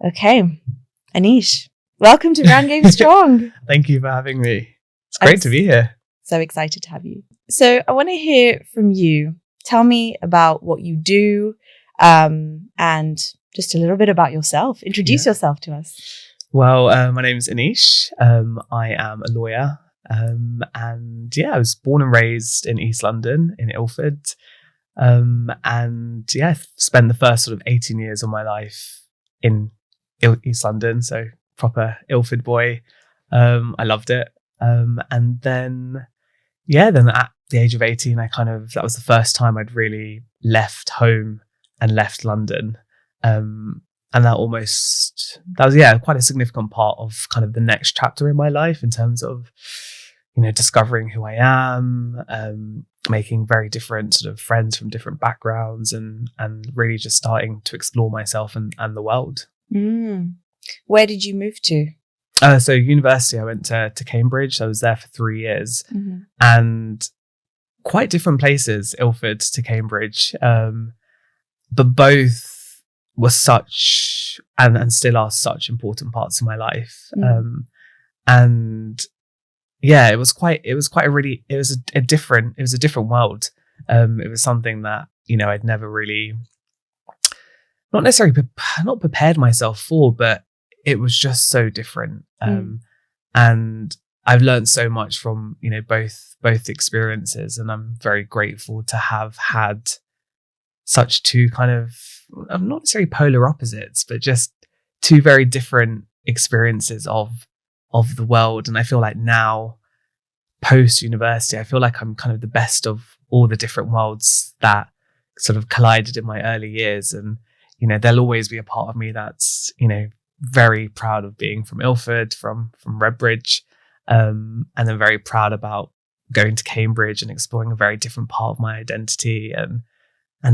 Okay. Anish, welcome to Brand Game Strong. Thank you for having me. It's great to be here. So excited to have you. So I want to hear from you. Tell me about what you do and just a little bit about yourself. Introduce yourself to us. Well, my name is Anish. I am a lawyer. I was born and raised in East London, in Ilford. Spent the first sort of 18 years of my life in East London. So proper Ilford boy. I loved it. And then at the age of 18, that was the first time I'd really left home and left London. And that was quite a significant part of kind of the next chapter in my life in terms of, discovering who I am, making very different sort of friends from different backgrounds and really just starting to explore myself and the world. Where did you move to? So university, I went to Cambridge. I was there for 3 years and quite different places, Ilford to Cambridge. But both were such and still are such important parts of my life. It was a different world. It was something that, I'd never really, not necessarily not prepared myself for, but it was just so different. And I've learned so much from, both experiences. And I'm very grateful to have had such two kind of, not necessarily polar opposites, but just two very different experiences of the world. And I feel like now, post university, I feel like I'm kind of the best of all the different worlds that sort of collided in my early years. And, there'll always be a part of me that's, very proud of being from Ilford, from Redbridge, and then very proud about going to Cambridge and exploring a very different part of my identity. And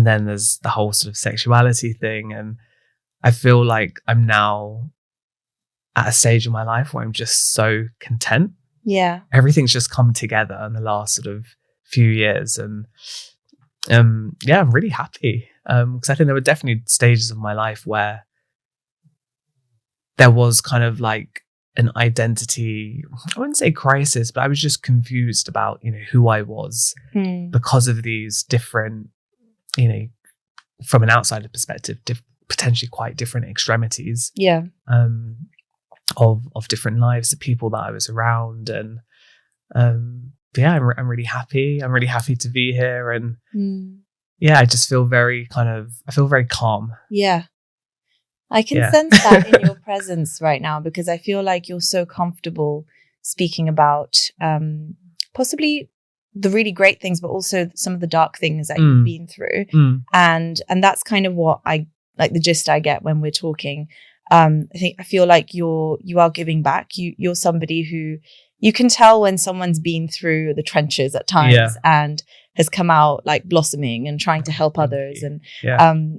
then there's the whole sort of sexuality thing. And I feel like I'm now at a stage in my life where I'm just so content. Yeah. Everything's just come together in the last sort of few years. And I'm really happy. Because I think there were definitely stages of my life where there was kind of like an identity, I wouldn't say crisis, but I was just confused about, who I was because of these different, from an outsider perspective, potentially quite different extremities. Yeah. Of different lives, the people that I was around. And I'm really happy. I'm really happy to be here. And I just feel very calm. Yeah. I can sense that in your presence right now, because I feel like you're so comfortable speaking about possibly the really great things, but also some of the dark things that you've been through. And that's kind of what I like, the gist I get when we're talking. I feel like you are giving back. You're somebody who you can tell when someone's been through the trenches at times and has come out like blossoming and trying to help others. And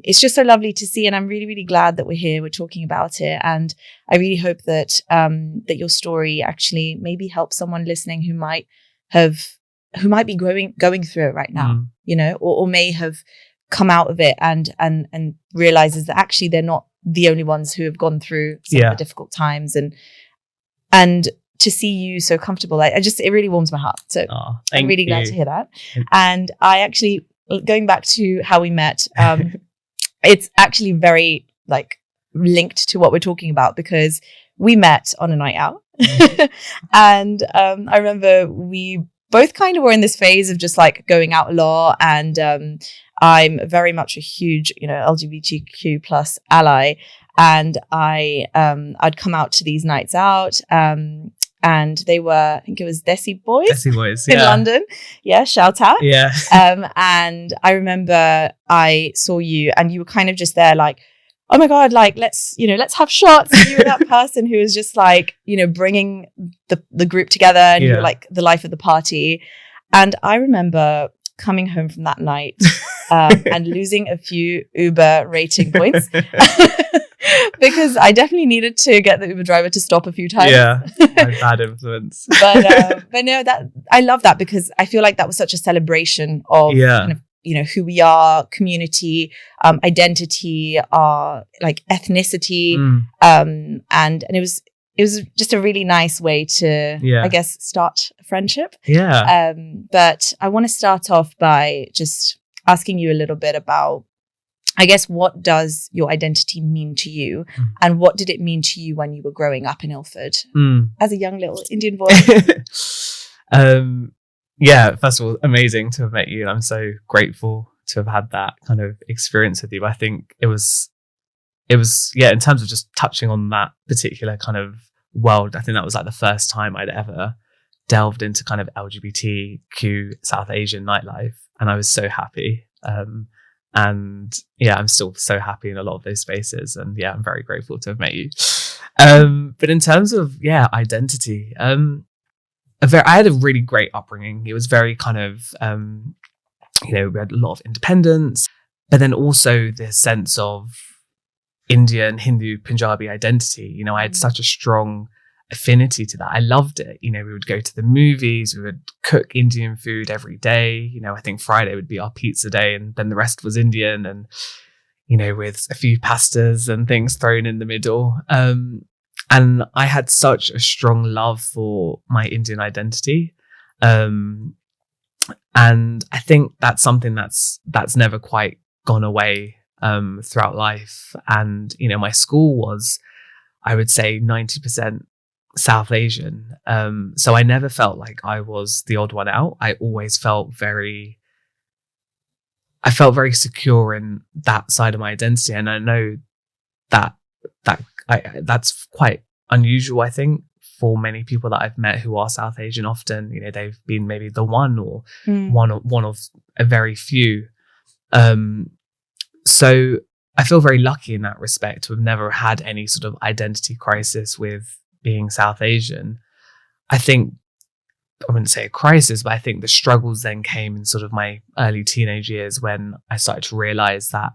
it's just so lovely to see. And I'm really, really glad that we're here. We're talking about it. And I really hope that that your story actually maybe helps someone listening who might be going through it right now, or may have come out of it and realizes that actually they're not the only ones who have gone through some of the difficult times. And to see you so comfortable, it really warms my heart. So I'm really glad to hear that. And I actually, going back to how we met, it's actually very like linked to what we're talking about, because we met on a night out. And I remember we both kind of were in this phase of just like going out a lot. And I'm very much a huge, LGBTQ plus ally. And I'd come out to these nights out. And they were, I think it was Desi Boys in London. Yeah, shout out. Yeah. And I remember I saw you and you were kind of just there like, oh my God, like, let's have shots. And you were that person who was just like, bringing the group together, and you were like the life of the party. And I remember coming home from that night and losing a few Uber rating points. Because I definitely needed to get the Uber driver to stop a few times. Yeah, my bad influence. But no, that I love that, because I feel like that was such a celebration of kind of, who we are, community, identity, our like ethnicity. And it was just a really nice way to, I guess, start a friendship. Yeah. But I want to start off by just asking you a little bit about, I guess, what does your identity mean to you? And what did it mean to you when you were growing up in Ilford as a young little Indian boy? Yeah, first of all, amazing to have met you. And I'm so grateful to have had that kind of experience with you. I think it was, in terms of just touching on that particular kind of world, I think that was like the first time I'd ever delved into kind of LGBTQ South Asian nightlife. And I was so happy. And yeah, I'm still so happy in a lot of those spaces. And yeah, I'm very grateful to have met you. But in terms of, identity, I had a really great upbringing. It was very kind of, we had a lot of independence, but then also this sense of Indian, Hindu, Punjabi identity. I had such a strong affinity to that. I loved it. We would go to the movies, we would cook Indian food every day. I think Friday would be our pizza day, and then the rest was Indian, and with a few pastas and things thrown in the middle. And I had such a strong love for my Indian identity. And I think that's something that's never quite gone away throughout life. And my school was, I would say, 90% South Asian. So I never felt like I was the odd one out. I always felt very secure in that side of my identity. And I know that's quite unusual, I think, for many people that I've met who are South Asian. Often, they've been maybe the one or one of a very few. So I feel very lucky in that respect to have never had any sort of identity crisis with being South Asian. I think, I wouldn't say a crisis, but I think the struggles then came in sort of my early teenage years when I started to realize that,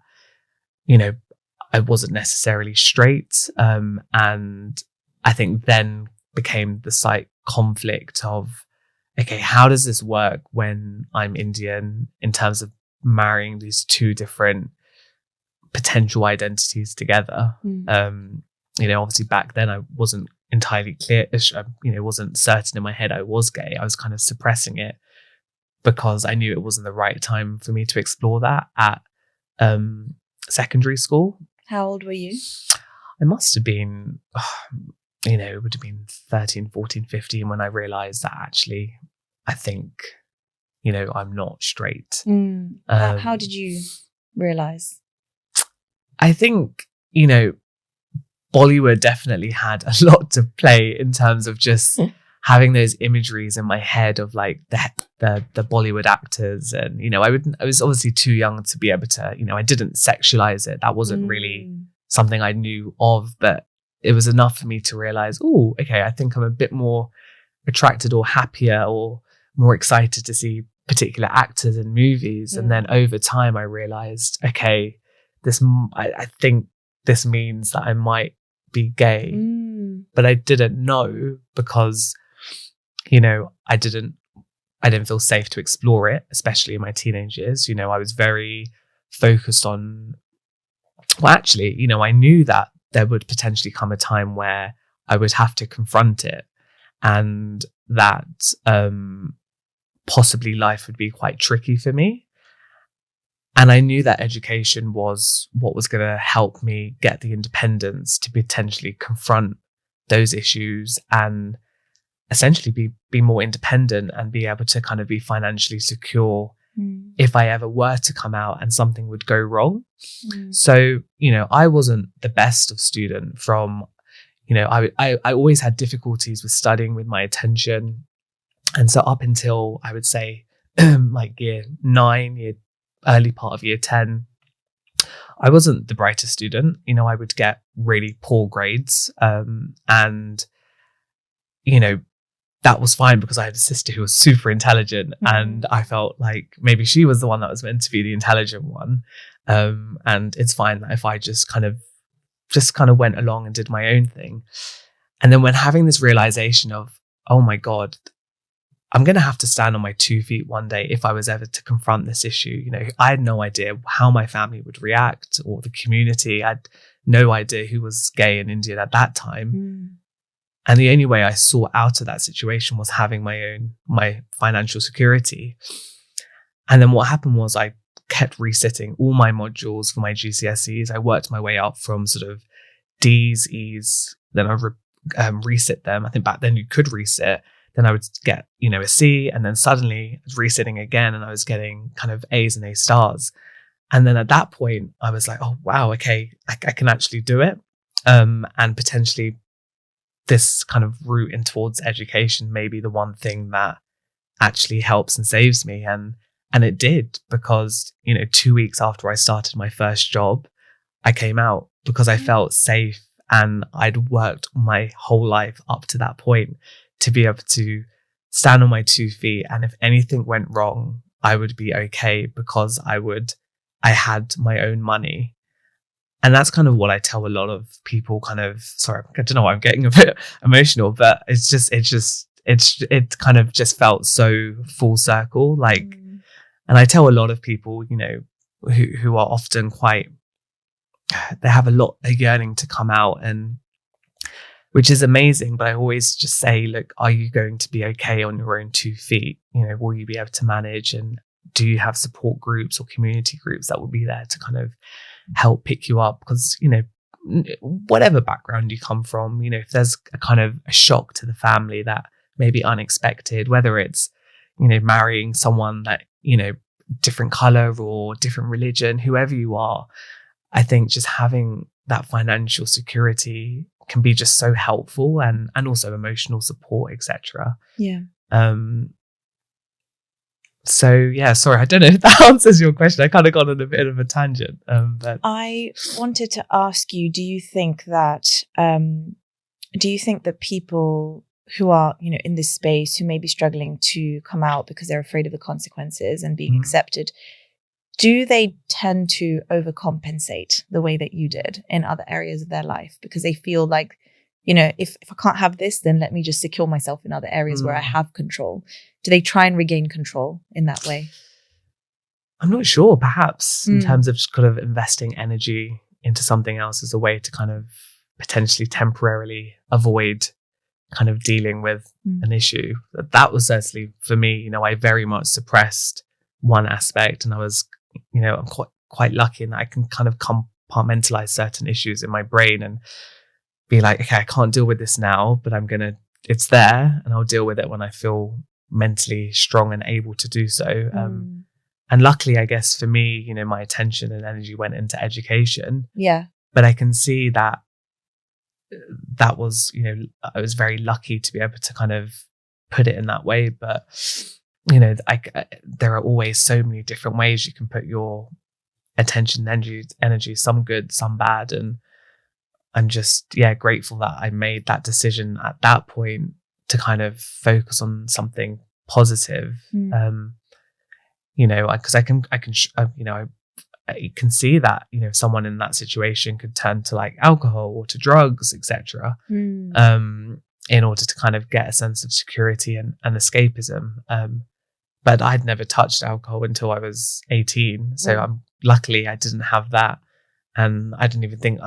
I wasn't necessarily straight. And I think then became the slight conflict of, okay, how does this work when I'm Indian in terms of marrying these two different potential identities together? Obviously back then I wasn't entirely clear, wasn't certain in my head I was gay. I was kind of suppressing it because I knew it wasn't the right time for me to explore that at secondary school. How old were you? I must have been, it would have been 13, 14, 15 when I realized that actually, I think, I'm not straight. How did you realize? I think, Bollywood definitely had a lot to play in terms of just having those imageries in my head of like the Bollywood actors. And, I was obviously too young to be able to, I didn't sexualize it. That wasn't really something I knew of, but it was enough for me to realize, oh, okay, I think I'm a bit more attracted or happier or more excited to see particular actors in movies. And then over time, I realized, okay, I think this means that I might be gay, but I didn't know because, I didn't feel safe to explore it, especially in my teenage years. I was very focused on, I knew that there would potentially come a time where I would have to confront it, and that possibly life would be quite tricky for me. And I knew that education was what was going to help me get the independence to potentially confront those issues and essentially be more independent and be able to kind of be financially secure if I ever were to come out and something would go wrong. So, I wasn't the best of student from, I always had difficulties with studying, with my attention. And so up until, I would say, like year 9, early part of year 10, I wasn't the brightest student. I would get really poor grades. And, that was fine because I had a sister who was super intelligent, and I felt like maybe she was the one that was meant to be the intelligent one. And it's fine that if I just kind of went along and did my own thing. And then when having this realization of, oh my God, I'm going to have to stand on my 2 feet one day if I was ever to confront this issue. I had no idea how my family would react or the community. I had no idea who was gay in India at that time. And the only way I saw out of that situation was having my financial security. And then what happened was I kept resitting all my modules for my GCSEs. I worked my way up from sort of D's, E's, then I resit them. I think back then you could resit. Then I would get, a C, and then suddenly I was resitting again and I was getting kind of A's and A stars. And then at that point I was like, oh, wow, okay, I can actually do it. And potentially this kind of route in towards education may be the one thing that actually helps and saves me. And it did, because, 2 weeks after I started my first job, I came out because I felt safe, and I'd worked my whole life up to that point to be able to stand on my 2 feet. And if anything went wrong, I would be okay because I had my own money. And that's kind of what I tell a lot of people sorry, I don't know why I'm getting a bit emotional, but it kind of just felt so full circle. And I tell a lot of people, who are often they have a yearning to come out, and which is amazing. But I always just say, look, are you going to be okay on your own 2 feet? Will you be able to manage? And do you have support groups or community groups that will be there to kind of help pick you up? Because, whatever background you come from, if there's a kind of a shock to the family that may be unexpected, whether it's, marrying someone that, different color or different religion, whoever you are, I think just having that financial security can be just so helpful, and also emotional support, etc. Yeah. So yeah, sorry, I don't know if that answers your question. I kind of got on a bit of a tangent. But I wanted to ask you, do you think that people who are, in this space, who may be struggling to come out because they're afraid of the consequences and being accepted, do they tend to overcompensate the way that you did in other areas of their life? Because they feel like, if I can't have this, then let me just secure myself in other areas where I have control. Do they try and regain control in that way? I'm not sure, perhaps in terms of just kind of investing energy into something else as a way to kind of potentially temporarily avoid kind of dealing with an issue. That was certainly for me, I very much suppressed one aspect, and I was, I'm quite lucky in that I can kind of compartmentalize certain issues in my brain and be like, okay, I can't deal with this now, but it's there, and I'll deal with it when I feel mentally strong and able to do so. And luckily, I guess for me, my attention and energy went into education. Yeah. But I can see that was, I was very lucky to be able to kind of put it in that way. But, there are always so many different ways you can put your attention and energy, some good, some bad. And I'm just, grateful that I made that decision at that point to kind of focus on something positive. Because I can see that, someone in that situation could turn to like alcohol or to drugs, etc. In order to kind of get a sense of security and escapism. But I'd never touched alcohol until I was 18. So luckily I didn't have that. And I didn't even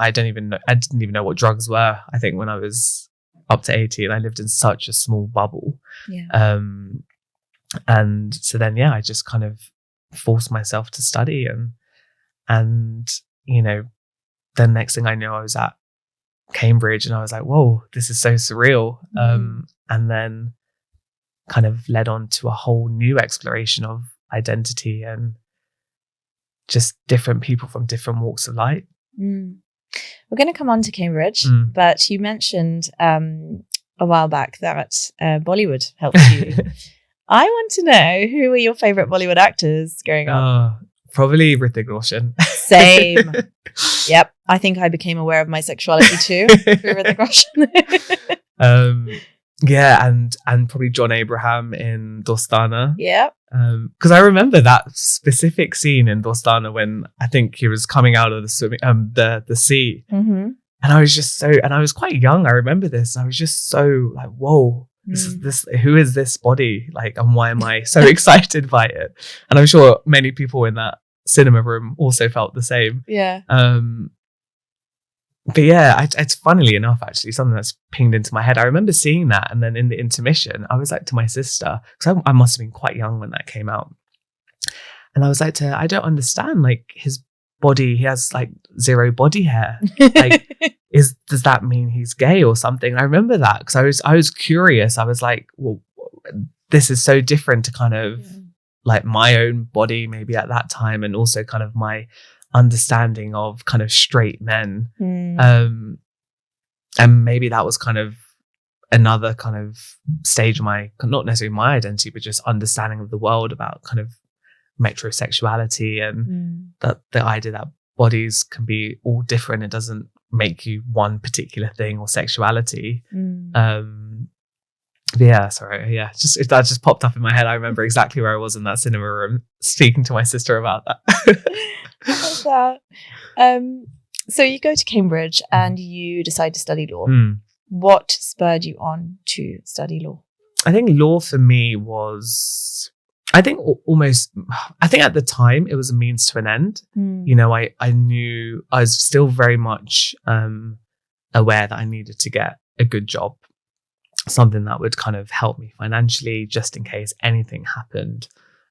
know what drugs were. I think when I was up to 18, I lived in such a small bubble. Yeah. And so then, I just kind of forced myself to study, and then next thing I knew, I was at Cambridge, and I was like, whoa, this is so surreal. And then kind of led on to a whole new exploration of identity and just different people from different walks of life. We're going to come on to Cambridge, but you mentioned a while back that Bollywood helped you. I want to know, who were your favorite Bollywood actors growing up? Probably Hrithik Roshan. Same. Yep. I think I became aware of my sexuality too through Hrithik Roshan. Yeah, and probably John Abraham in Dostana. Yep. Because I remember that specific scene in Dostana when I think he was coming out of the swimming, the sea, and I was just and I was quite young. I remember this, and I was just so like, whoa, Who is this body? Like, and why am I so excited by it? And I'm sure many people in that cinema room also felt the same. Yeah. But yeah, it's funnily enough, actually, something that's pinged into my head. I remember seeing that, and then in the intermission, I was like to my sister, because I must have been quite young when that came out, and I was like to her, I don't understand, like, his body, he has like 0 body hair. Like, does that mean he's gay or something? And I remember that because I was curious. I was like, well, this is so different to kind of like my own body maybe at that time, and also kind of my understanding of kind of straight men. And maybe that was kind of another kind of stage of my, not necessarily my identity, but just understanding of the world about kind of metrosexuality, and that the idea that bodies can be all different. It doesn't make you one particular thing or sexuality. Yeah, sorry. Yeah, that just popped up in my head. I remember exactly where I was in that cinema room speaking to my sister about that. I love that. So you go to Cambridge and you decide to study law. What spurred you on to study law? I think law for me was, I think at the time it was a means to an end. You know, I knew, I was still very much aware that I needed to get a good job, something that would kind of help me financially just in case anything happened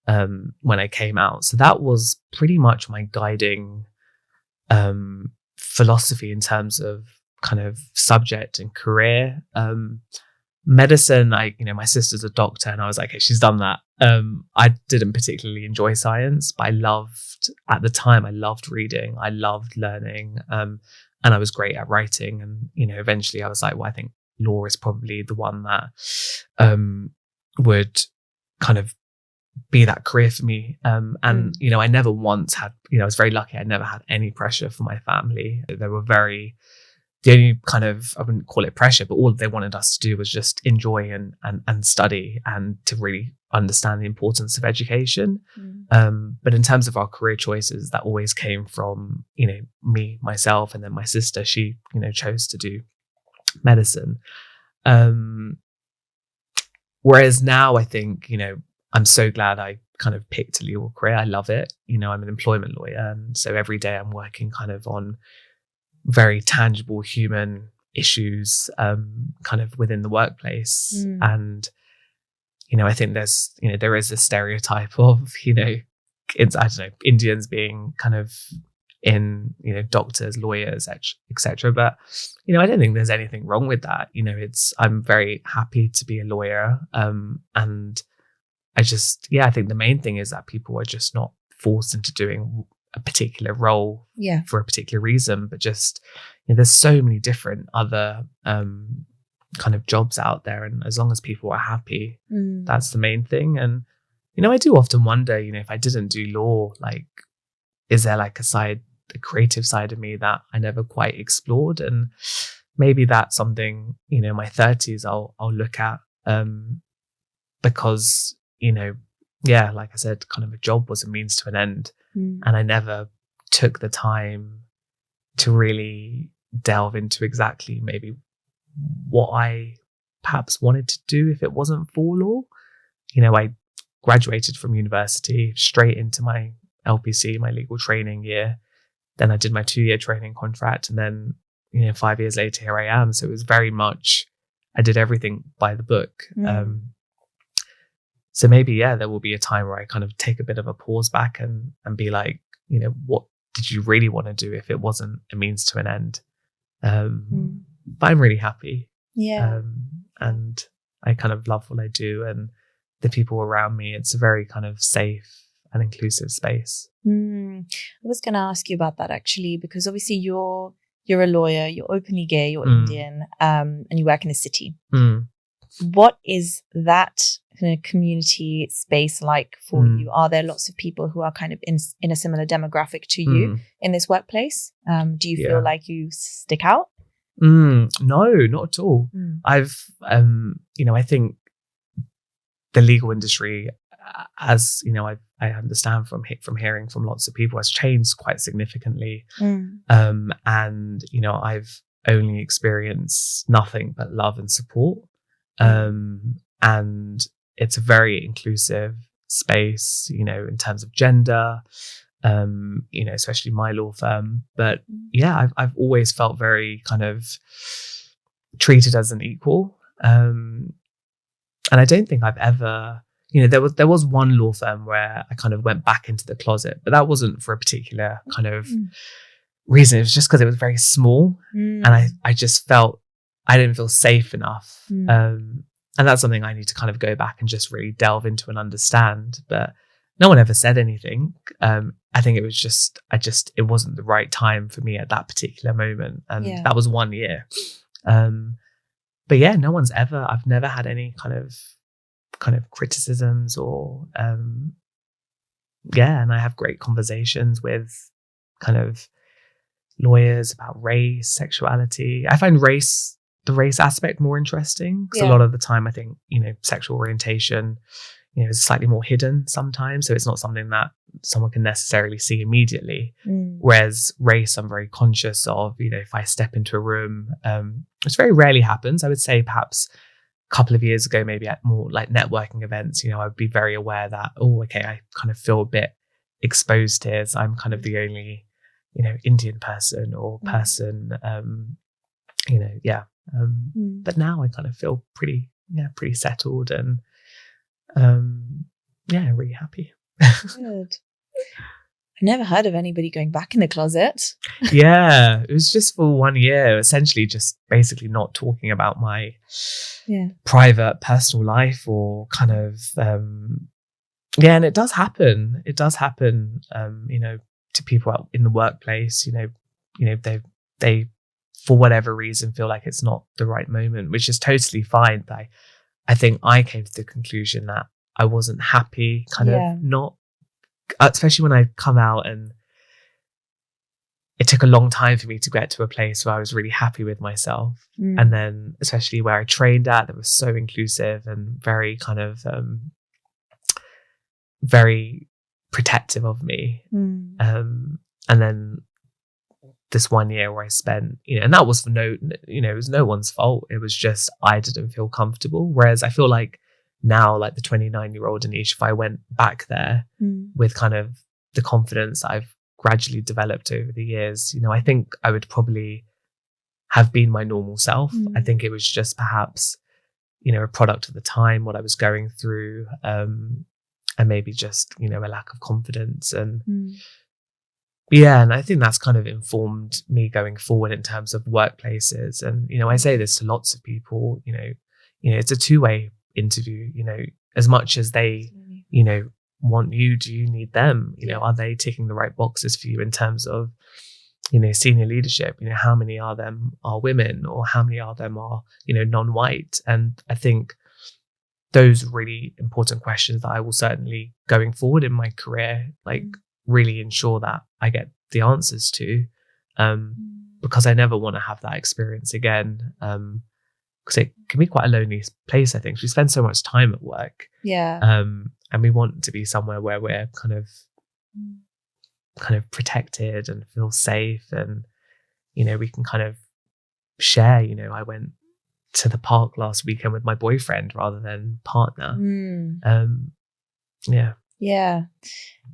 when I came out. So that was pretty much my guiding philosophy in terms of kind of subject and career. Medicine, my sister's a doctor, and I was like, okay, she's done that. I didn't particularly enjoy science, but at the time I loved reading, I loved learning, and I was great at writing. And, eventually I was like, well, I think law is probably the one that would kind of be that career for me. And, I never once had, I was very lucky. I never had any pressure from my family. They were the only kind of, I wouldn't call it pressure, but all they wanted us to do was just enjoy and study, and to really understand the importance of education. But in terms of our career choices, that always came from, me, myself, and then my sister. She, chose to do medicine. Whereas now I think, I'm so glad I kind of picked a legal career. I love it. I'm an employment lawyer. And so every day I'm working kind of on very tangible human issues, kind of within the workplace. And, I think there is a stereotype of, it's, I don't know, Indians being kind of in, doctors, lawyers, etc. But, I don't think there's anything wrong with that. I'm very happy to be a lawyer. And I think the main thing is that people are just not forced into doing a particular role for a particular reason, but just, there's so many different other kind of jobs out there. And as long as people are happy, that's the main thing. And, I do often wonder, if I didn't do law, like, is there like a creative side of me that I never quite explored? And maybe that's something, my 30s I'll look at, because, like I said, kind of a job was a means to an end. And I never took the time to really delve into exactly maybe what I perhaps wanted to do if it wasn't for law. I graduated from university straight into my LPC, my legal training year. Then I did my 2-year training contract, and then 5 years later, here I am. So it was very much, I did everything by the book. So maybe, there will be a time where I kind of take a bit of a pause back and be like, what did you really want to do if it wasn't a means to an end? But I'm really happy. And I kind of love what I do, and the people around me. It's a very kind of safe and inclusive space. I was going to ask you about that, actually, because obviously you're a lawyer, you're openly gay, you're Indian, and you work in a city. What is that kind of community space like for you? Are there lots of people who are kind of in a similar demographic to you in this workplace? Do you feel like you stick out? No, not at all. I've, I think the legal industry, as I understand from hearing from lots of people, has changed quite significantly. And I've only experienced nothing but love and support. And it's a very inclusive space, you know, in terms of gender, you know, especially my law firm. But yeah, I've always felt very kind of treated as an equal. And I don't think I've ever, you know, there was one law firm where I kind of went back into the closet, but that wasn't for a particular kind of reason. It was just because it was very small, and I just felt I didn't feel safe enough. And that's something I need to kind of go back and just really delve into and understand. But no one ever said anything. I think it was just, it wasn't the right time for me at that particular moment. And that was 1 year. But yeah, I've never had any kind of criticisms or, and I have great conversations with kind of lawyers about race, sexuality. I find the race aspect more interesting because a lot of the time I think, you know, sexual orientation, you know, is slightly more hidden sometimes. So it's not something that someone can necessarily see immediately. Whereas race, I'm very conscious of, you know, if I step into a room, which very rarely happens. I would say perhaps a couple of years ago, maybe at more like networking events, you know, I'd be very aware that, oh, okay, I kind of feel a bit exposed here. So I'm kind of the only, you know, Indian person or person, you know, but now I kind of feel pretty settled and, really happy. Good. I've never heard of anybody going back in the closet. Yeah, it was just for 1 year, essentially just basically not talking about my private personal life or kind of, and it does happen. It does happen, you know, to people out in the workplace, you know, they for whatever reason feel like it's not the right moment, which is totally fine. But I think I came to the conclusion that I wasn't happy, kind of not, especially when I come out, and it took a long time for me to get to a place where I was really happy with myself. And then especially where I trained at, that was so inclusive and very kind of, very protective of me. And then this 1 year where I spent, you know, and that was for it was no one's fault. It was just, I didn't feel comfortable. Whereas I feel like now, like the 29-year-old Anish, if I went back there with kind of the confidence that I've gradually developed over the years, you know, I think I would probably have been my normal self. I think it was just perhaps, you know, a product of the time, what I was going through, and maybe just, you know, a lack of confidence. And and I think that's kind of informed me going forward in terms of workplaces. And, you know, I say this to lots of people, you know, it's a two-way interview, you know, as much as they, you know, want you, do you need them? You know, are they ticking the right boxes for you in terms of, you know, senior leadership? You know, how many are them are women, or how many are them are, you know, non-white? And I think those are really important questions that I will certainly, going forward in my career, like really ensure that I get the answers to, because I never want to have that experience again. Because it can be quite a lonely place, I think. We spend so much time at work. And we want to be somewhere where we're kind of protected and feel safe, and, you know, we can kind of share. You know, I went to the park last weekend with my boyfriend rather than partner.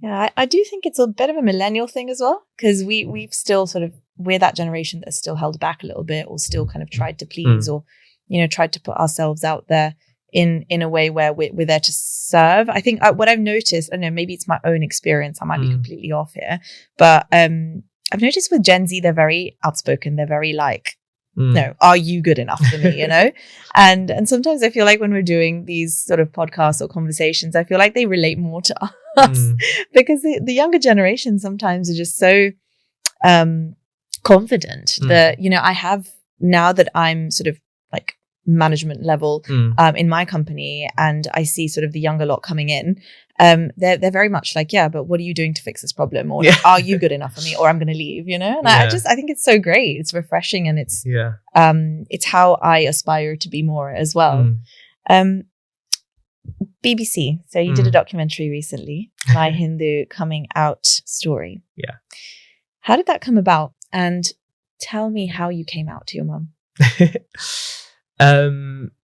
I do think it's a bit of a millennial thing as well, because we've still sort of, we're that generation that's still held back a little bit, or still kind of tried to please, or, you know, tried to put ourselves out there in a way where we're there to serve. I think what I've noticed, I don't know, maybe it's my own experience, I might be completely off here, but I've noticed with Gen Z, they're very outspoken. They're very like, no, are you good enough for me, you know? And sometimes I feel like when we're doing these sort of podcasts or conversations, I feel like they relate more to us because the younger generation sometimes are just so confident that, you know, I have, now that I'm sort of like management level in my company, and I see sort of the younger lot coming in, they're very much like, yeah, but what are you doing to fix this problem? Or like, are you good enough for me? Or I'm going to leave, you know? And I think it's so great. It's refreshing, and it's how I aspire to be more as well. BBC. So you did a documentary recently, My Hindu Coming Out Story. Yeah. How did that come about? And tell me how you came out to your mum.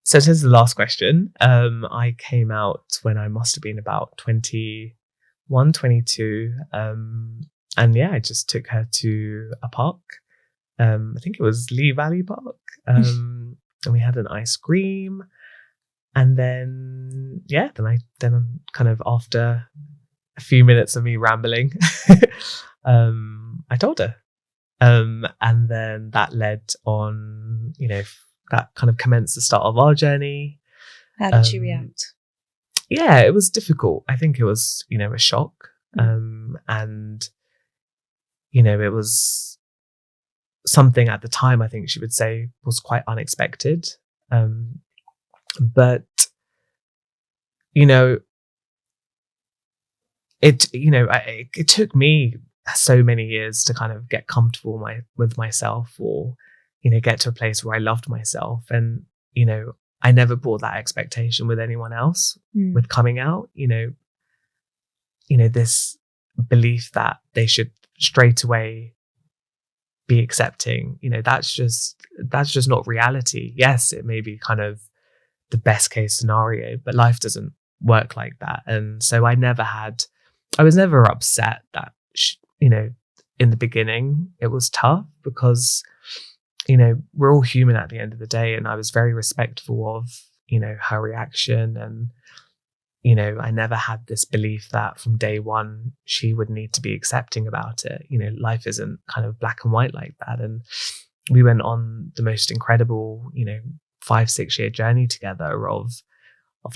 So this is the last question. I came out when I must have been about 21, 22. And yeah, I just took her to a park. I think it was Lee Valley Park. And we had an ice cream. And then, yeah, then kind of after a few minutes of me rambling, I told her. And then that led on, that kind of commenced the start of our journey. How did she react? Yeah, it was difficult. I think it was, a shock. And, it was something at the time, I think she would say, was quite unexpected. But, it took me so many years to kind of get comfortable with myself, or, get to a place where I loved myself. And, I never brought that expectation with anyone else with coming out, this belief that they should straight away be accepting, that's just not reality. Yes, it may be kind of the best case scenario, but life doesn't work like that. And so I was never upset that, in the beginning it was tough, because, we're all human at the end of the day. And I was very respectful of, her reaction. And, I never had this belief that from day one she would need to be accepting about it. Life isn't kind of black and white like that. And we went on the most incredible, 5-6 year journey together of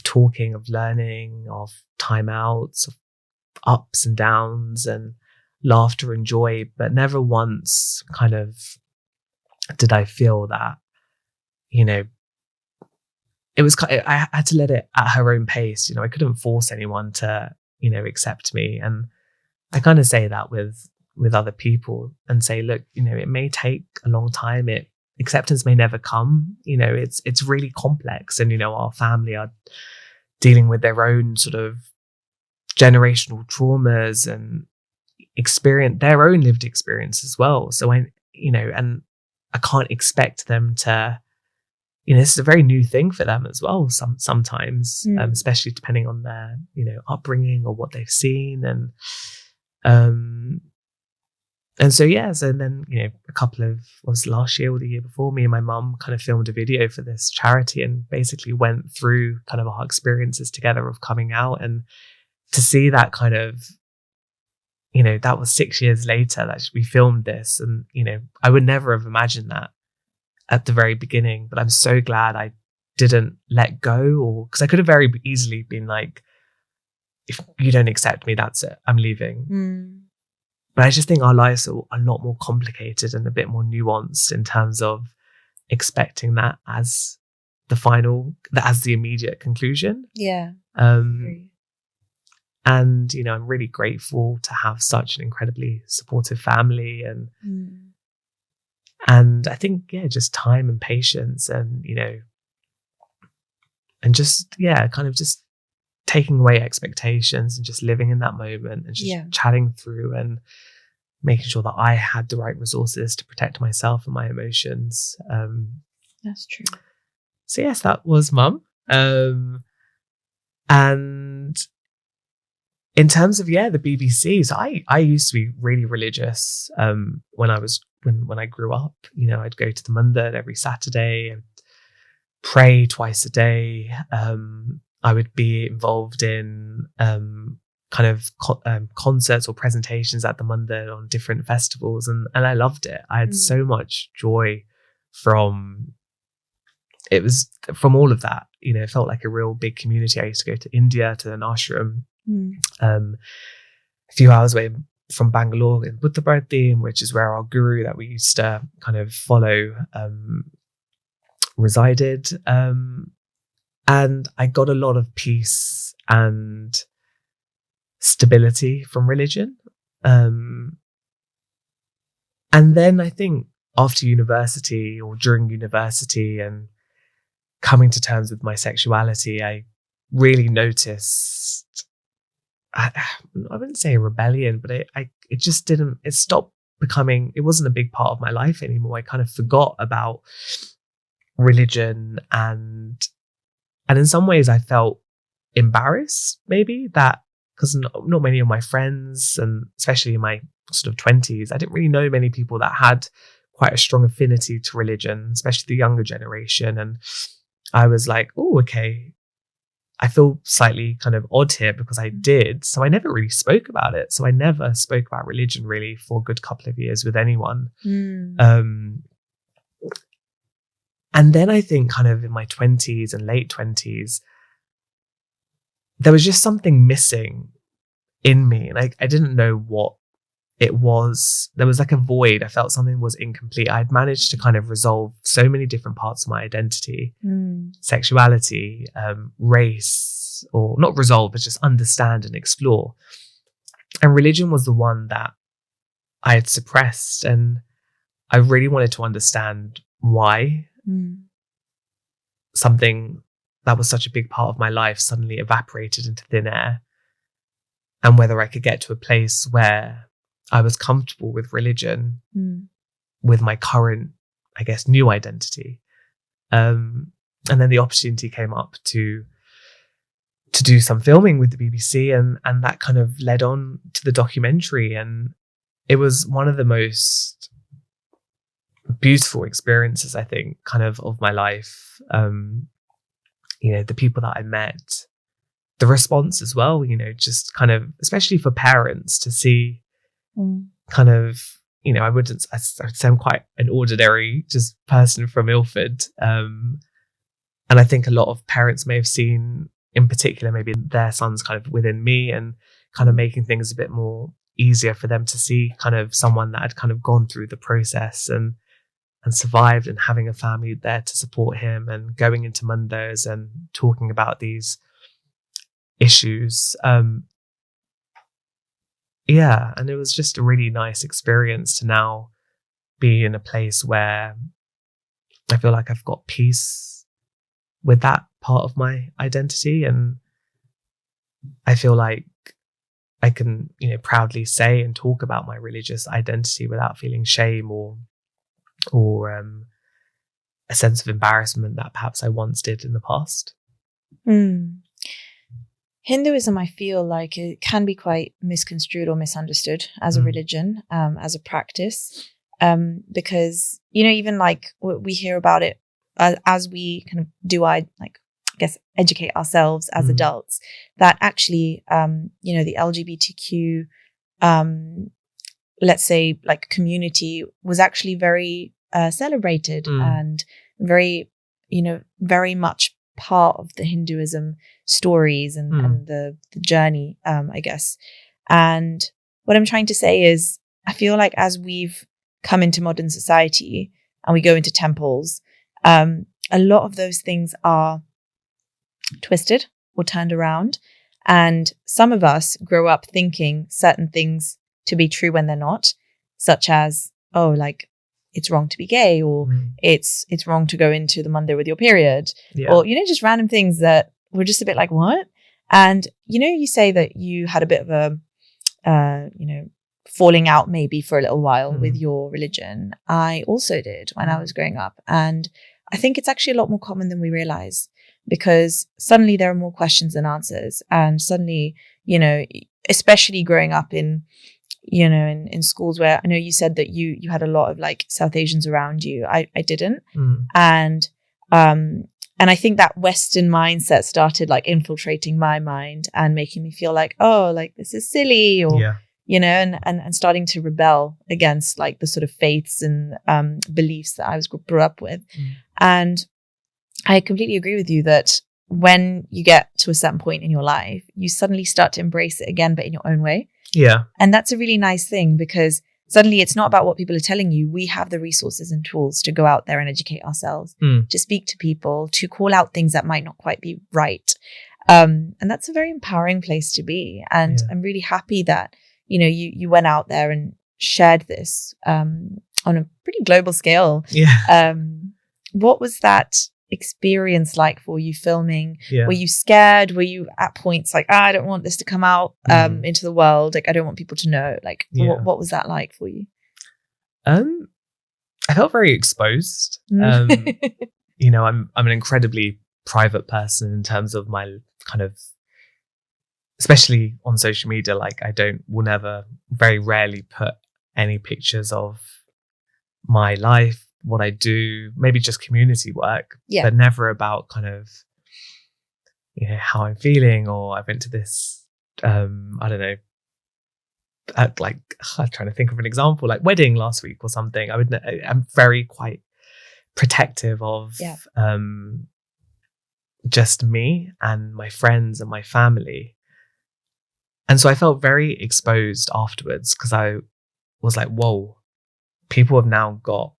talking, of learning, of timeouts, of ups and downs, and laughter and joy. But never once kind of did I feel that, it was, I had to let it at her own pace. I couldn't force anyone to, accept me. And I kind of say that with other people and say, look, it may take a long time. Acceptance may never come. It's really complex. And, our family are dealing with their own sort of generational traumas and experience their own lived experience as well. So and I can't expect them to, this is a very new thing for them as well. Sometimes, especially depending on their, upbringing or what they've seen. And so, yeah, so then, was last year or the year before, me and my mum kind of filmed a video for this charity and basically went through kind of our experiences together of coming out. And to see that kind of, that was 6 years later that we filmed this. And, I would never have imagined that at the very beginning, but I'm so glad I didn't let go, or because I could have very easily been like, if you don't accept me, that's it, I'm leaving. But I just think our lives are a lot more complicated and a bit more nuanced in terms of expecting that as the immediate conclusion. Yeah. And, I'm really grateful to have such an incredibly supportive family. And I think, just time and patience and, and just, kind of just taking away expectations and just living in that moment and just chatting through and making sure that I had the right resources to protect myself and my emotions. That's true. So yes, that was Mum. And in terms of, the BBC, so I used to be really religious when I grew up. I'd go to the Mandir every Saturday, I'd pray twice a day. I would be involved in kind of concerts or presentations at the Mandir on different festivals, and I loved it. I had so much joy from all of that. It felt like a real big community. I used to go to India to an ashram, a few hours away from Bangalore in Buddha, which is where our guru that we used to kind of follow resided. And I got a lot of peace and stability from religion. And then I think after university or during university and coming to terms with my sexuality, I really noticed, I wouldn't say a rebellion, but it stopped becoming, it wasn't a big part of my life anymore. I kind of forgot about religion and And in some ways I felt embarrassed, maybe, that because not many of my friends, and especially in my sort of 20s, I didn't really know many people that had quite a strong affinity to religion, especially the younger generation. And I was like, oh, okay, I feel slightly kind of odd here because I did. So I never really spoke about it. So I never spoke about religion really for a good couple of years with anyone. And then I think kind of in my 20s and late 20s, there was just something missing in me. And I didn't know what it was. There was like a void. I felt something was incomplete. I'd managed to kind of resolve so many different parts of my identity, sexuality, race, or not resolve, but just understand and explore. And religion was the one that I had suppressed. And I really wanted to understand why something that was such a big part of my life suddenly evaporated into thin air, and whether I could get to a place where I was comfortable with religion, with my current, I guess, new identity. And then the opportunity came up to do some filming with the BBC, and that kind of led on to the documentary. And it was one of the most beautiful experiences, I think, kind of my life. The people that I met, the response as well, just kind of, especially for parents to see kind of, I would say I'm quite an ordinary just person from Ilford. And I think a lot of parents may have seen, in particular, maybe their sons kind of within me, and kind of making things a bit more easier for them to see kind of someone that had kind of gone through the process and survived, and having a family there to support him, and going into Mondays and talking about these issues. And it was just a really nice experience to now be in a place where I feel like I've got peace with that part of my identity, and I feel like I can, proudly say and talk about my religious identity without feeling shame or a sense of embarrassment that perhaps I once did in the past. Hinduism, I feel like it can be quite misconstrued or misunderstood as a religion, as a practice, because, even like we hear about it as we kind of do, educate ourselves as adults, that actually, the LGBTQ, let's say, like, community was actually very celebrated and very, very much part of the Hinduism stories and the journey, I guess. And what I'm trying to say is, I feel like as we've come into modern society and we go into temples, a lot of those things are twisted or turned around. And some of us grow up thinking certain things to be true when they're not, such as, it's wrong to be gay, or it's wrong to go into the Monday with your period, or, just random things that were just a bit like, what? And, you say that you had a bit of a, falling out maybe for a little while with your religion. I also did when I was growing up. And I think it's actually a lot more common than we realize, because suddenly there are more questions than answers. And suddenly, especially growing up in schools where I know you said that you had a lot of like South Asians around you. I didn't. And I think that Western mindset started like infiltrating my mind and making me feel like, oh, like this is silly, or, and starting to rebel against like the sort of faiths and beliefs that I was brought up with. And I completely agree with you that when you get to a certain point in your life, you suddenly start to embrace it again, but in your own way. Yeah. And that's a really nice thing, because suddenly it's not about what people are telling you. We have the resources and tools to go out there and educate ourselves, to speak to people, to call out things that might not quite be right. And that's a very empowering place to be. And I'm really happy that, you went out there and shared this on a pretty global scale. Yeah. What was that experience like for you filming? Yeah. Were you scared? Were you at points like, I don't want this to come out into the world, like I don't want people to know, like what was that like for you? I felt very exposed. I'm an incredibly private person in terms of my kind of, especially on social media. Like will never, very rarely put any pictures of my life, what I do, maybe just community work, but never about kind of, how I'm feeling, or I went to this, I don't know, I'm trying to think of an example, like wedding last week or something. I'm very quite protective of just me and my friends and my family. And so I felt very exposed afterwards, because I was like, whoa, people have now got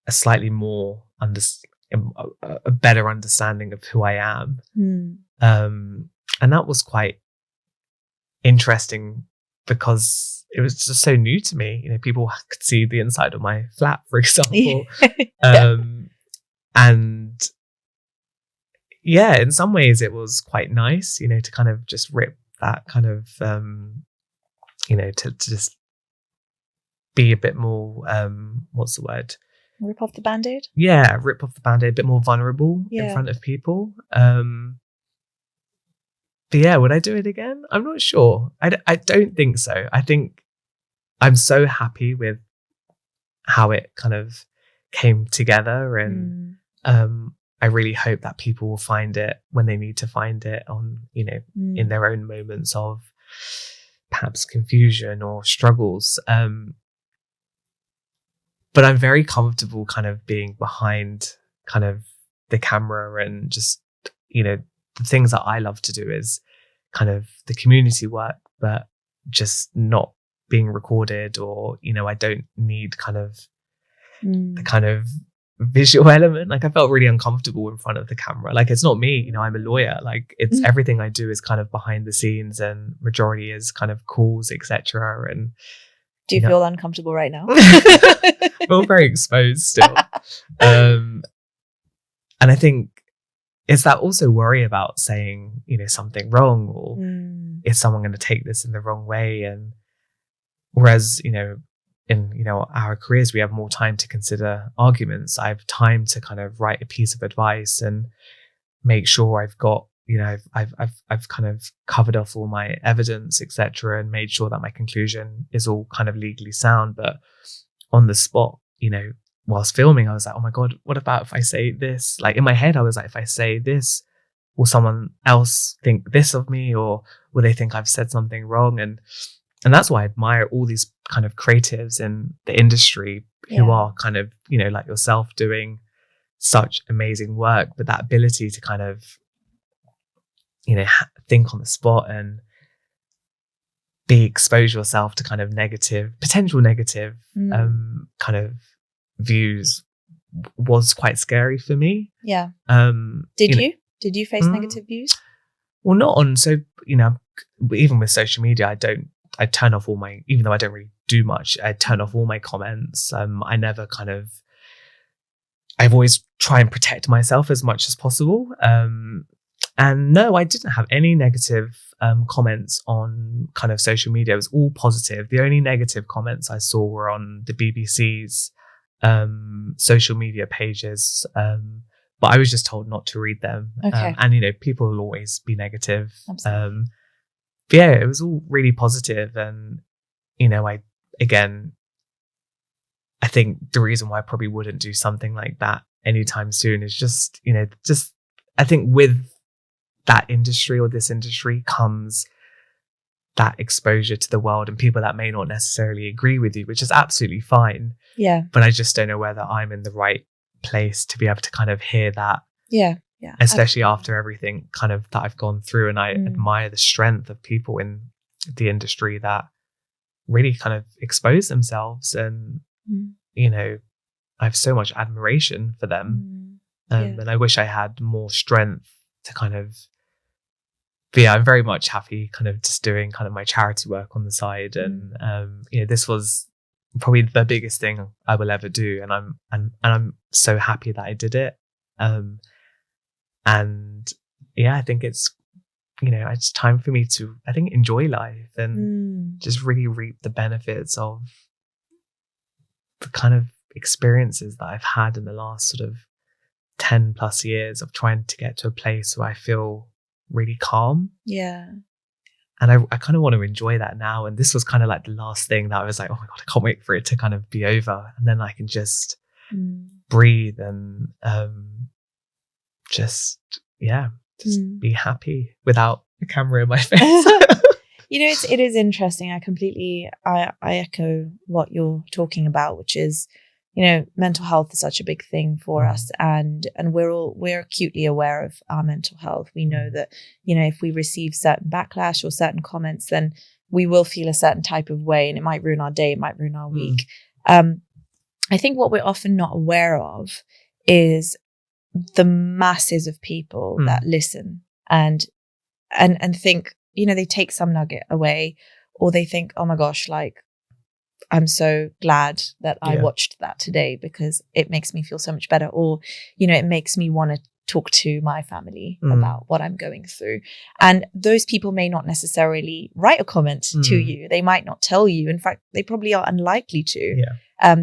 a slightly more a better understanding of who I am. And that was quite interesting, because it was just so new to me. People could see the inside of my flat, for example. And in some ways it was quite nice, to kind of just rip that kind of, to just be a bit more, what's the word? Rip off the Band-Aid? Yeah, rip off the Band-Aid, a bit more vulnerable in front of people. But yeah, would I do it again? I'm not sure. I don't think so. I think I'm so happy with how it kind of came together, and I really hope that people will find it when they need to find it, on, in their own moments of perhaps confusion or struggles. But I'm very comfortable kind of being behind kind of the camera, and just, the things that I love to do is kind of the community work, but just not being recorded, or, I don't need kind of the kind of visual element. Like, I felt really uncomfortable in front of the camera. Like, it's not me, I'm a lawyer. Like, it's everything I do is kind of behind the scenes, and majority is kind of calls, etc. And do you feel uncomfortable right now? I feel very exposed still. And I think it's that also worry about saying, something wrong, or is someone going to take this in the wrong way? And whereas, in our careers, we have more time to consider arguments. I have time to kind of write a piece of advice and make sure I've got, I've kind of covered off all my evidence, etc., and made sure that my conclusion is all kind of legally sound. But on the spot, whilst filming, I was like, oh my God, what about if I say this? Like, in my head, I was like, if I say this, will someone else think this of me, or will they think I've said something wrong? And that's why I admire all these kind of creatives in the industry who are kind of, like yourself, doing such amazing work, but that ability to kind of, think on the spot and expose yourself to kind of potential negative kind of views was quite scary for me. Yeah. Did you face negative views? Well, not on, so, even with social media, I turn off all my, even though I don't really do much, I turn off all my comments. I never kind of, I've always try and protect myself as much as possible. And no, I didn't have any negative comments on kind of social media. It was all positive. The only negative comments I saw were on the BBC's social media pages. But I was just told not to read them. Okay. And, people will always be negative. Absolutely. But yeah, it was all really positive. And, I think the reason why I probably wouldn't do something like that anytime soon is just I think with that industry, or this industry, comes that exposure to the world and people that may not necessarily agree with you, which is absolutely fine. Yeah. But I just don't know whether I'm in the right place to be able to kind of hear that. Yeah. Yeah. Especially after everything kind of that I've gone through. And I admire the strength of people in the industry that really kind of expose themselves. And, I have so much admiration for them. And I wish I had more strength to kind of, but yeah, I'm very much happy kind of just doing kind of my charity work on the side. And, this was probably the biggest thing I will ever do. And I'm so happy that I did it. And yeah, I think it's, it's time for me to, I think, enjoy life and just really reap the benefits of the kind of experiences that I've had in the last sort of 10 plus years of trying to get to a place where I feel really calm. Yeah. And I kind of want to enjoy that now. And this was kind of like the last thing that I was like, oh my God, I can't wait for it to kind of be over. And then I can just breathe and just be happy without a camera in my face. It is interesting. I echo what you're talking about, which is, mental health is such a big thing for us, and we're acutely aware of our mental health. We know that, if we receive certain backlash or certain comments, then we will feel a certain type of way, and it might ruin our day, it might ruin our week. I think what we're often not aware of is the masses of people that listen and think, they take some nugget away, or they think, oh my gosh, like, I'm so glad that I watched that today because it makes me feel so much better. Or, it makes me want to talk to my family about what I'm going through. And those people may not necessarily write a comment to you. They might not tell you. In fact, they probably are unlikely to,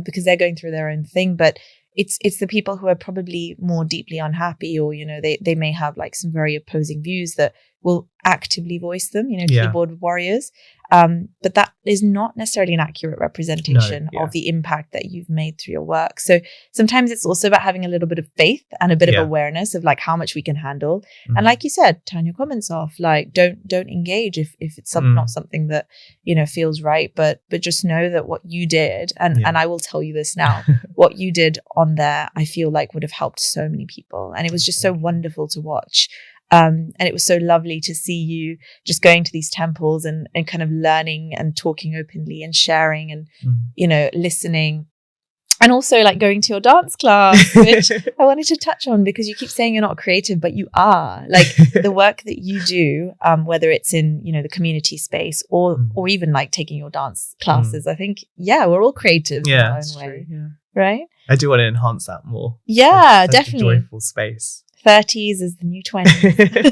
because they're going through their own thing. But it's the people who are probably more deeply unhappy, or, they may have like some very opposing views that will actively voice them, keyboard warriors. But that is not necessarily an accurate representation of the impact that you've made through your work. So sometimes it's also about having a little bit of faith and a bit of awareness of like how much we can handle. And like you said, turn your comments off. Like don't engage if it's not something that, feels right. But just know that what you did, and I will tell you this now, what you did on there, I feel like would have helped so many people. And it was just so wonderful to watch. And it was so lovely to see you just going to these temples and kind of learning and talking openly and sharing and, listening. And also like going to your dance class, which I wanted to touch on because you keep saying you're not creative, but you are. Like the work that you do, whether it's in, the community space or even like taking your dance classes, I think, we're all creatives in our own way. True, right? I do want to enhance that more. Yeah, Such definitely. A joyful space. 30s is the new 20s.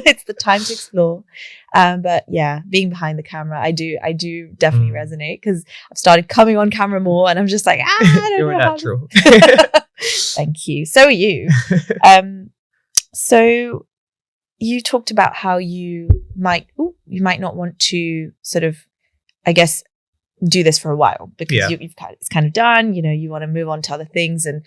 It's the time to explore. But yeah, being behind the camera, I do definitely resonate because I've started coming on camera more and I'm just like, I don't You're know. a natural. Thank you. So are you. So you talked about how you might not want to sort of, I guess, do this for a while because it's kind of done, you want to move on to other things and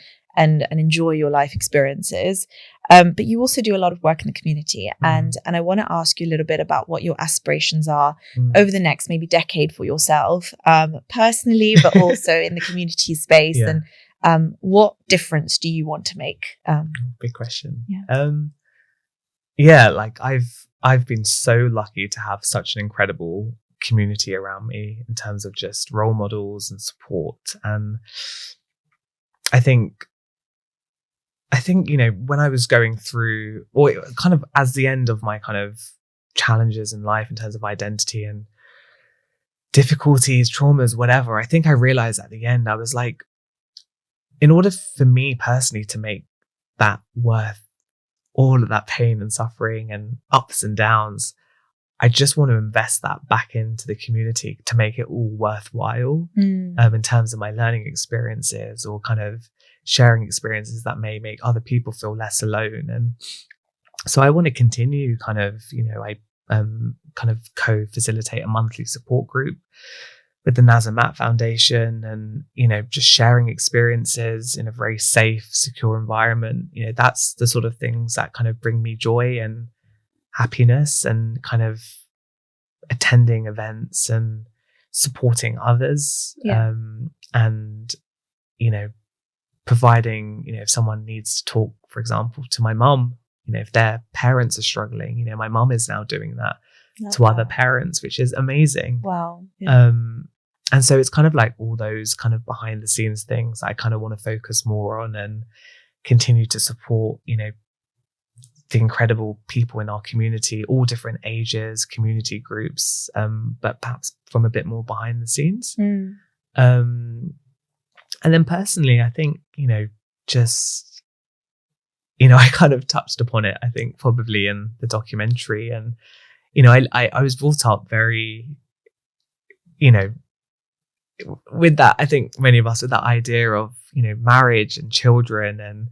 enjoy your life experiences. But you also do a lot of work in the community. And I want to ask you a little bit about what your aspirations are over the next maybe decade for yourself, personally, but also in the community space. And what difference do you want to make? Big question. Like I've been so lucky to have such an incredible community around me in terms of just role models and support. And I think, when I was going through, or kind of as the end of my kind of challenges in life in terms of identity and difficulties, traumas, whatever, I think I realized at the end, I was like, in order for me personally to make that worth all of that pain and suffering and ups and downs, I just want to invest that back into the community to make it all worthwhile in terms of my learning experiences or kind of sharing experiences that may make other people feel less alone. And so I want to continue kind of, I kind of co-facilitate a monthly support group with the Naz and Matt Foundation and, just sharing experiences in a very safe, secure environment. That's the sort of things that kind of bring me joy and happiness, and kind of attending events and supporting others. And, providing, if someone needs to talk, for example, to my mum, if their parents are struggling, my mum is now doing that to other parents, which is amazing. Wow. Yeah. And so it's kind of like all those kind of behind the scenes things I kind of want to focus more on and continue to support, the incredible people in our community, all different ages, community groups, but perhaps from a bit more behind the scenes. And then personally, I think, just, I kind of touched upon it, I think probably in the documentary. And, I was brought up very, with that, I think many of us with that idea of, marriage and children. And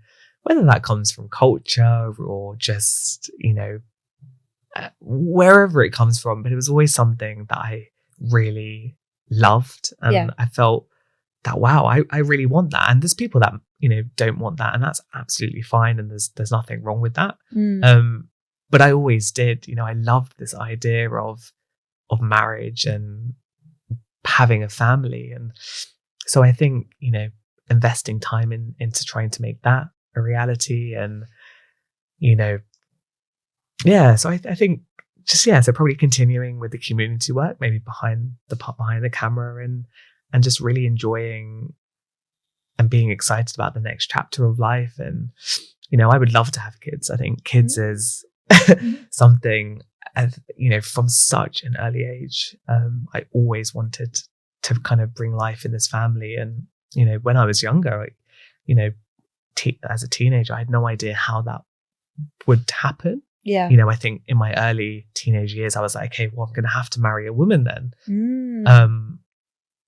whether that comes from culture or just, wherever it comes from, but it was always something that I really loved. And I felt that, wow, I really want that. And there's people that, don't want that, and that's absolutely fine. And there's nothing wrong with that. But I always did, I loved this idea of marriage and having a family. And so I think, investing time into trying to make that a reality. And, so I think so probably continuing with the community work, maybe behind the camera, and just really enjoying and being excited about the next chapter of life. And, I would love to have kids. I think kids is something, from such an early age. I always wanted to kind of bring life in this family. And, when I was younger, as a teenager, I had no idea how that would happen. Yeah. I think in my early teenage years, I was like, okay, well, I'm going to have to marry a woman then.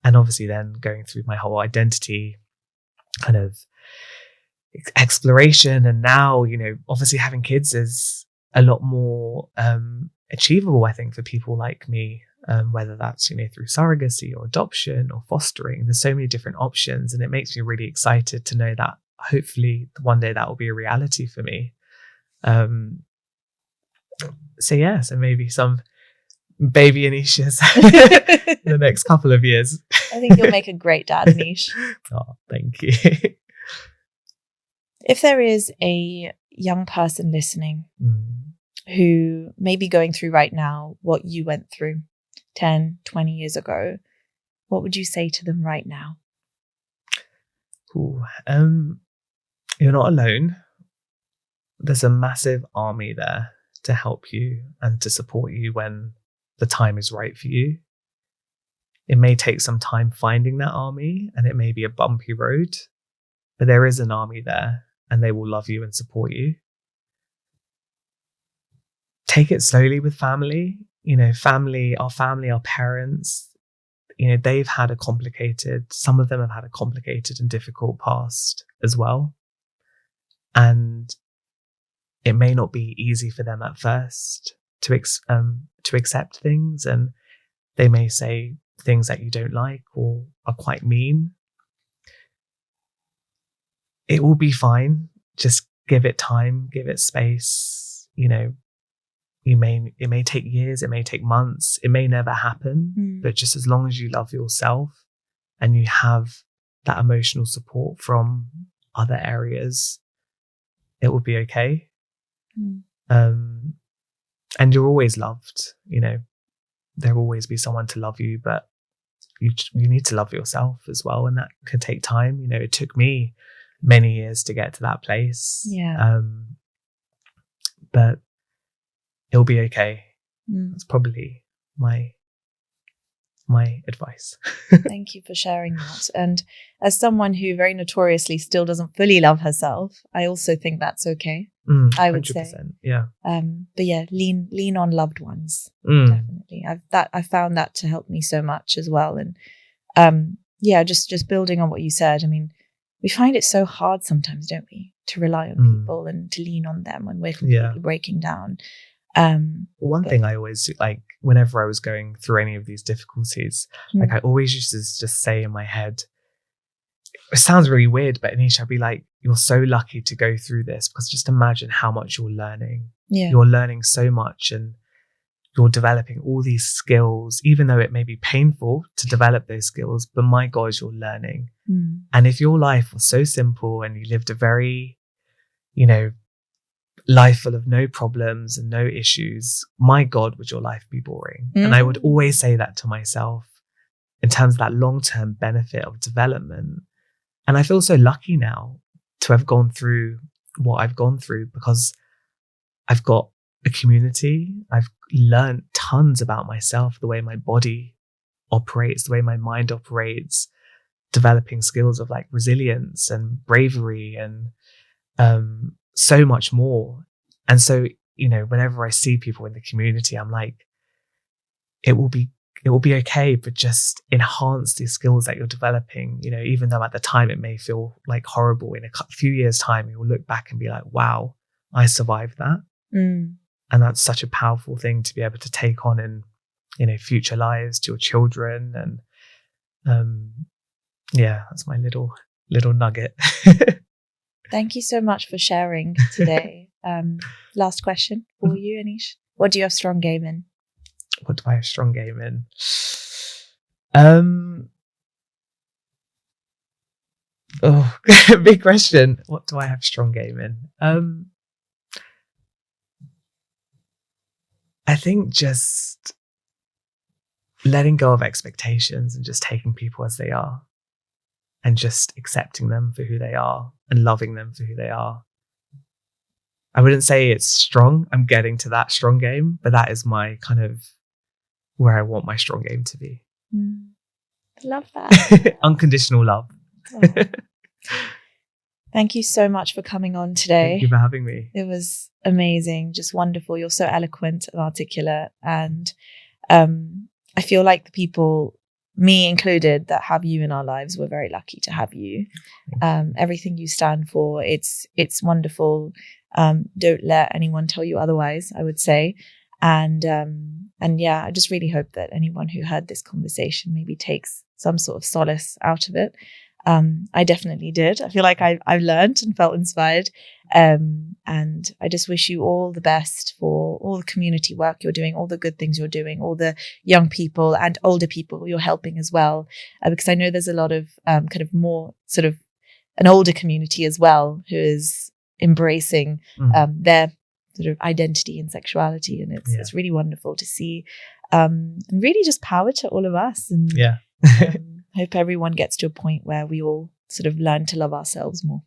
And obviously then going through my whole identity kind of exploration. And now, obviously having kids is a lot more achievable, I think, for people like me, whether that's, through surrogacy or adoption or fostering. There's so many different options, and it makes me really excited to know that hopefully one day that will be a reality for me. So maybe some baby Anishas in the next couple of years. I think you'll make a great dad, Anish. Oh, thank you. If there is a young person listening who may be going through right now what you went through 10, 20 years ago, what would you say to them right now? Ooh, you're not alone. There's a massive army there to help you and to support you when the time is right for you. It may take some time finding that army, and it may be a bumpy road, but there is an army there, and they will love you and support you. Take it slowly with family. Our parents, they've had some of them have had a complicated and difficult past as well. And it may not be easy for them at first to accept things, and they may say things that you don't like or are quite mean. It will be fine. Just give it time, give it space. It may take years, it may take months, it may never happen, but just as long as you love yourself and you have that emotional support from other areas, it will be okay. And you're always loved. There will always be someone to love you, but you need to love yourself as well, and that could take time. It took me many years to get to that place. But it'll be okay. That's probably my advice. Thank you for sharing that. And as someone who very notoriously still doesn't fully love herself, I also think that's okay. I would 100%, say. Yeah. But yeah, lean on loved ones. Definitely. I found that to help me so much as well. And just building on what you said. I mean, we find it so hard sometimes, don't we, to rely on people and to lean on them when we're completely breaking down. One thing I always do, like whenever I was going through any of these difficulties, like I always used to just say in my head, it sounds really weird, but Anish, I'd be like, you're so lucky to go through this, because just imagine how much you're learning. You're learning so much, and you're developing all these skills, even though it may be painful to develop those skills, but my God, you're learning. And if your life was so simple and you lived a very, life full of no problems and no issues, my God, would your life be boring? And I would always say that to myself in terms of that long-term benefit of development. And I feel so lucky now to have gone through what I've gone through, because I've got a community. I've learned tons about myself, the way my body operates, the way my mind operates, developing skills of like resilience and bravery and so much more. And so, whenever I see people in the community, I'm like, it will be it will be okay, but just enhance the skills that you're developing. You know, even though at the time it may feel like horrible, in a few years' time, you will look back and be like, wow, I survived that. And that's such a powerful thing to be able to take on in, you know, future lives, to your children. And yeah, that's my little nugget. Thank you so much for sharing today. Last question for you, Anish. What do you have strong game in? What do I have strong game in? Oh, big question. What do I have strong game in? I think just letting go of expectations and just taking people as they are, and just accepting them for who they are and loving them for who they are. I wouldn't say it's strong. I'm getting to that strong game, but that is my kind of where I want my strong game to be. Love that. Unconditional love. Oh. Thank you so much for coming on today. Thank you for having me. It was amazing, just wonderful. You're so eloquent and articulate. And I feel like the people, me included, that have you in our lives, we're very lucky to have you. Everything you stand for, it's wonderful. Don't let anyone tell you otherwise, I would say. And yeah, I just really hope that anyone who heard this conversation maybe takes some sort of solace out of it. I definitely did. I feel like I've learned and felt inspired. And I just wish you all the best for all the community work you're doing, all the good things you're doing, all the young people and older people you're helping as well. Because I know there's a lot of kind of more sort of an older community as well who is embracing their sort of identity and sexuality. And it's really wonderful to see. And really just power to all of us. And hope everyone gets to a point where we all sort of learn to love ourselves more.